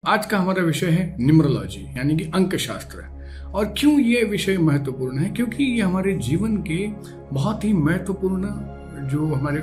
आज का हमारा विषय है न्यूमरोलॉजी यानी कि अंकशास्त्र। और क्यों ये विषय महत्वपूर्ण है? क्योंकि ये हमारे जीवन के बहुत ही महत्वपूर्ण जो हमारे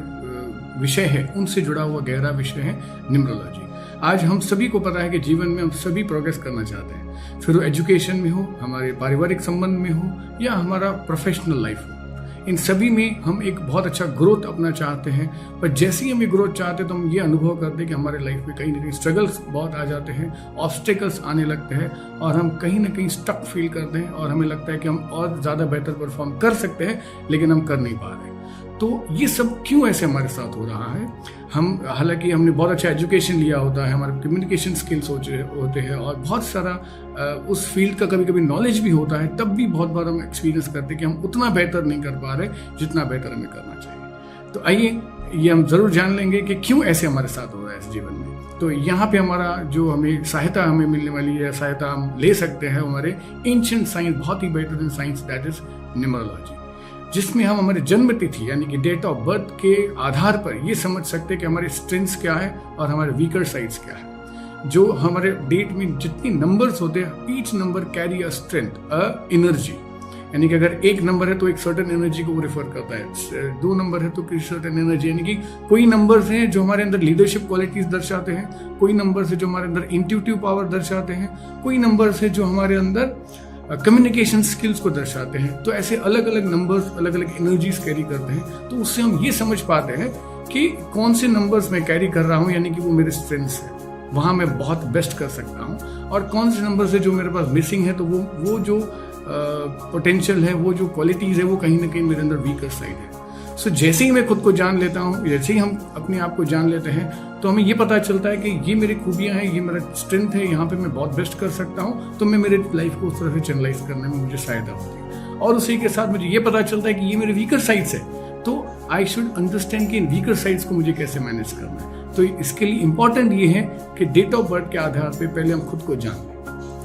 विषय है उनसे जुड़ा हुआ गहरा विषय है न्यूमरोलॉजी। आज हम सभी को पता है कि जीवन में हम सभी प्रोग्रेस करना चाहते हैं, फिर वो एजुकेशन में हो, हमारे पारिवारिक संबंध में हो या हमारा प्रोफेशनल लाइफ हो। इन सभी में हम एक बहुत अच्छा ग्रोथ अपना चाहते हैं, पर जैसे ही हम ये ग्रोथ चाहते हैं तो हम ये अनुभव करते हैं कि हमारे लाइफ में कहीं ना कहीं स्ट्रगल्स बहुत आ जाते हैं, ऑब्स्टेकल्स आने लगते हैं और हम कहीं ना कहीं स्टक फील करते हैं और हमें लगता है कि हम और ज़्यादा बेहतर परफॉर्म कर सकते हैं लेकिन हम कर नहीं पा रहे। तो ये सब क्यों ऐसे हमारे साथ हो रहा है? हम हालांकि हमने बहुत अच्छा एजुकेशन लिया होता है, हमारे कम्युनिकेशन स्किल्स होते हैं और बहुत सारा उस फील्ड का कभी कभी नॉलेज भी होता है, तब भी बहुत बार हम एक्सपीरियंस करते हैं कि हम उतना बेहतर नहीं कर पा रहे जितना बेहतर हमें करना चाहिए। तो आइए ये हम ज़रूर जान लेंगे कि क्यों ऐसे हमारे साथ हो रहा है इस जीवन में। तो यहाँ पे हमारा जो हमें सहायता हमें मिलने वाली है, सहायता हम ले सकते हैं हमारे एंशिएंट साइंस, बहुत ही बेहतरीन साइंस, दैट इज न्यूमरोलॉजी, जिसमें हम हमारे जन्म तिथि यानी कि डेट ऑफ बर्थ के आधार पर ये समझ सकते हैं कि हमारे स्ट्रेंथ्स क्या है और हमारे वीकर साइड्स क्या है। जो हमारे डेट में जितनी नंबर्स होते हैं, each number carry a strength, a energy. यानी कि अगर एक नंबर है तो एक सर्टेन एनर्जी को रिफर करता है, 2 नंबर है तो किसी सर्टेन एनर्जी। यानी कि कोई नंबर्स हैं जो हमारे अंदर लीडरशिप क्वालिटीज दर्शाते हैं, कोई नंबर्स है जो हमारे अंदर इंट्यूटिव पावर दर्शाते हैं, कोई नंबर्स है जो हमारे अंदर कम्युनिकेशन स्किल्स को दर्शाते हैं। तो ऐसे अलग अलग नंबर्स अलग अलग एनर्जीज कैरी करते हैं। तो उससे हम ये समझ पाते हैं कि कौन से नंबर्स मैं कैरी कर रहा हूँ, यानी कि वो मेरे स्ट्रेंथ्स हैं, वहाँ मैं बहुत बेस्ट कर सकता हूँ, और कौन से नंबर्स है जो मेरे पास मिसिंग है, तो वो जो पोटेंशियल है, वो जो क्वालिटीज़ है, वो कहीं ना कहीं मेरे अंदर वीकर साइड है। सो जैसे ही मैं खुद को जान लेता हूँ, जैसे ही हम अपने आप को जान लेते हैं, तो हमें ये पता चलता है कि ये मेरी खूबियाँ हैं, ये मेरा स्ट्रेंथ है, यहाँ पे मैं बहुत बेस्ट कर सकता हूँ। तो मैं मेरे लाइफ को उस तरह से चैनलाइज करने में मुझे सहायता होती है। और उसी के साथ मुझे ये पता चलता है कि ये मेरे वीकर साइड्स है, तो आई शुड अंडरस्टैंड कि इन वीकर साइड्स को मुझे कैसे मैनेज करना है। तो इसके लिए इंपॉर्टेंट ये है कि डेट ऑफ बर्थ के आधार पर पहले हम खुद को जान लें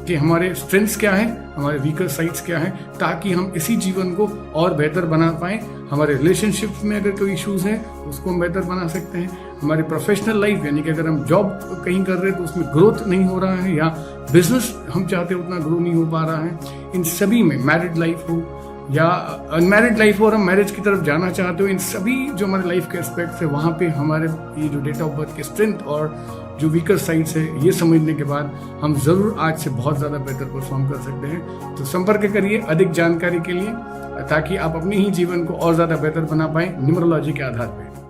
कि हमारे स्ट्रेंथ्स क्या है, हमारे वीकर साइड्स क्या है, ताकि हम इसी जीवन को और बेहतर बना पाएं। हमारे रिलेशनशिप्स में अगर कोई इश्यूज हैं उसको हम बेहतर बना सकते हैं। हमारे प्रोफेशनल लाइफ यानी कि अगर हम जॉब कहीं कर रहे हैं तो उसमें ग्रोथ नहीं हो रहा है, या बिजनेस हम चाहते हैं उतना ग्रो नहीं हो पा रहा है, इन सभी में, मैरिड लाइफ हो या अनमैरिड लाइफ हो और हम मैरिज की तरफ जाना चाहते हो, इन सभी जो हमारे लाइफ के एस्पेक्ट्स है, वहाँ पे हमारे ये जो डेट ऑफ बर्थ के स्ट्रेंथ और जो वीकर साइड्स है, ये समझने के बाद हम ज़रूर आज से बहुत ज़्यादा बेहतर परफॉर्म कर सकते हैं। तो संपर्क करिए अधिक जानकारी के लिए, ताकि आप अपने ही जीवन को और ज़्यादा बेहतर बना पाएं न्यूमरोलॉजी के आधार पर।